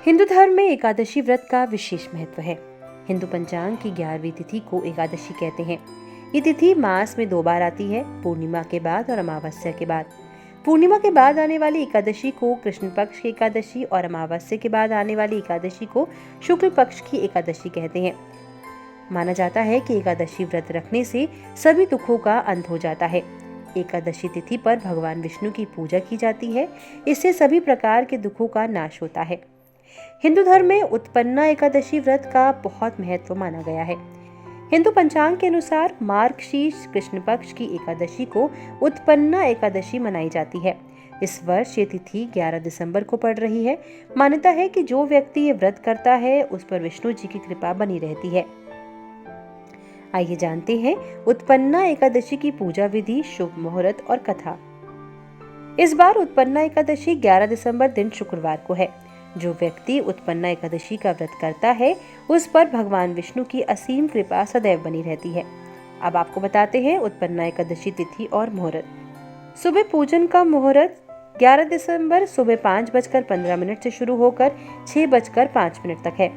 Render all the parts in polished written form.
हिंदू धर्म में एकादशी व्रत का विशेष महत्व है। हिंदू पंचांग की 11वीं तिथि को एकादशी कहते हैं। ये तिथि मास में 2 बार आती है, पूर्णिमा के बाद और अमावस्या के बाद। पूर्णिमा के बाद आने वाली एकादशी को कृष्ण पक्ष की एकादशी और अमावस्या के बाद आने वाली एकादशी को शुक्ल पक्ष की एकादशी कहते हैं। माना जाता है कि एकादशी व्रत रखने से सभी दुखों का अंत हो जाता है। एकादशी तिथि पर भगवान विष्णु की पूजा की जाती है। इससे सभी प्रकार के दुखों का नाश होता है। हिंदू धर्म में उत्पन्ना एकादशी व्रत का बहुत महत्व माना गया है। हिंदू पंचांग के अनुसार मार्गशीर्ष कृष्ण पक्ष की एकादशी को उत्पन्ना एकादशी मनाई जाती है। इस वर्ष ये तिथि 11 दिसंबर को पड़ रही है। मान्यता है कि जो व्यक्ति ये व्रत करता है उस पर विष्णु जी की कृपा बनी रहती है। आइए जानते हैं उत्पन्ना एकादशी की पूजा विधि, शुभ मुहूर्त और कथा। इस बार उत्पन्ना एकादशी 11 दिसंबर दिन शुक्रवार को है। जो व्यक्ति उत्पन्ना एकादशी का व्रत करता है उस पर भगवान विष्णु की असीम कृपा सदैव बनी रहती है। अब आपको बताते हैं उत्पन्ना एकादशी तिथि और मुहूर्त। सुबह पूजन का मुहूर्त 11 दिसंबर सुबह 5:15 से शुरू होकर 6:05 तक है।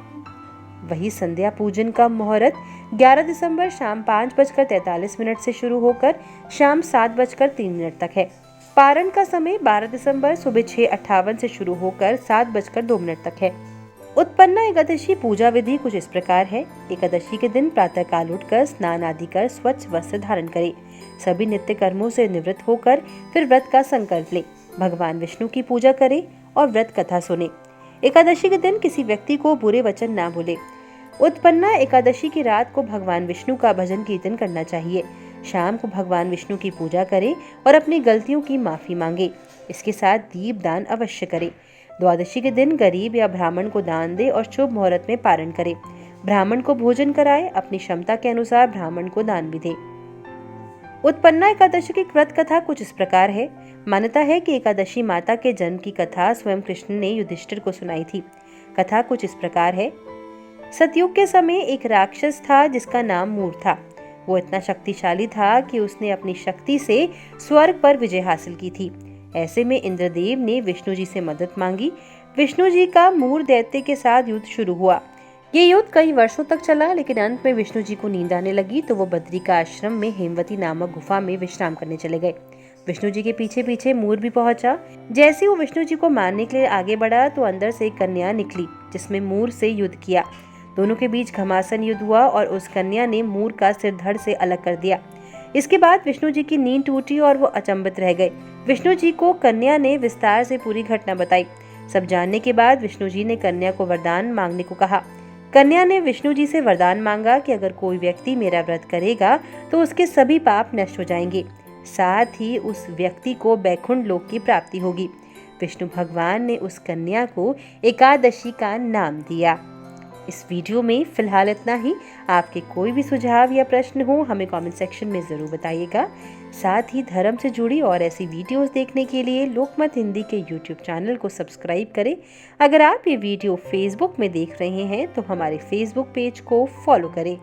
वही संध्या पूजन का मुहूर्त 11 दिसंबर शाम 5:43 से शुरू होकर शाम 7:03 तक है। पारण का समय 12 दिसंबर सुबह 6:58 से शुरू होकर 7:02 तक है। उत्पन्ना एकादशी पूजा विधि कुछ इस प्रकार है। एकादशी के दिन प्रातः काल उठकर स्नान आदि कर स्वच्छ वस्त्र धारण करें। सभी नित्य कर्मों से निवृत्त होकर फिर व्रत का संकल्प ले। भगवान विष्णु की पूजा करें और व्रत कथा सुने। एकादशी के दिन किसी व्यक्ति को बुरे वचन ना बोले। उत्पन्ना एकादशी की रात को भगवान विष्णु का भजन कीर्तन करना चाहिए। शाम को भगवान विष्णु की पूजा करें और अपनी गलतियों की माफी मांगे। इसके साथ दीप दान अवश्य करें। द्वादशी के दिन गरीब या ब्राह्मण को दान दे और शुभ मुहूर्त में पारण करें। ब्राह्मण को भोजन कराए। अपनी क्षमता के अनुसार ब्राह्मण को दान भी दे। उत्पन्ना एकादशी की व्रत कथा कुछ इस प्रकार है। मान्यता है कि एकादशी माता के जन्म की कथा स्वयं कृष्ण ने युधिष्ठिर को सुनाई थी। कथा कुछ इस प्रकार है। सतयुग के समय एक राक्षस था जिसका नाम मूर था। वो इतना शक्तिशाली था कि उसने अपनी शक्ति से स्वर्ग पर विजय हासिल की थी। ऐसे में इंद्रदेव ने विष्णु जी से मदद मांगी। विष्णु जी का मूर दैत्य के साथ युद्ध शुरू हुआ। ये युद्ध कई वर्षों तक चला, लेकिन अंत में विष्णु जी को नींद आने लगी तो वो बद्री का आश्रम में हेमवती नामक गुफा में विश्राम करने चले गए। विष्णु जी के पीछे पीछे मूर भी पहुंचा। जैसे वो विष्णु जी को मारने के लिए आगे बढ़ा तो अंदर से एक कन्या निकली जिसमें मूर से युद्ध किया। दोनों के बीच घमासान युद्ध हुआ और उस कन्या ने मूर का सिर धड़ से अलग कर दिया। इसके बाद विष्णु जी की नींद टूटी और वो अचंभित रह गए। विष्णु जी को कन्या ने विस्तार से पूरी घटना बताई। सब जानने के बाद विष्णु जी ने कन्या को वरदान मांगने को कहा। कन्या ने विष्णु जी से वरदान मांगा कि अगर कोई व्यक्ति मेरा व्रत करेगा तो उसके सभी पाप नष्ट हो जाएंगे, साथ ही उस व्यक्ति को बैकुंठ लोक की प्राप्ति होगी। विष्णु भगवान ने उस कन्या को एकादशी का नाम दिया। इस वीडियो में फिलहाल इतना ही। आपके कोई भी सुझाव या प्रश्न हो हमें कमेंट सेक्शन में ज़रूर बताइएगा। साथ ही धर्म से जुड़ी और ऐसी वीडियोस देखने के लिए लोकमत हिंदी के यूट्यूब चैनल को सब्सक्राइब करें। अगर आप ये वीडियो फेसबुक में देख रहे हैं तो हमारे फेसबुक पेज को फॉलो करें।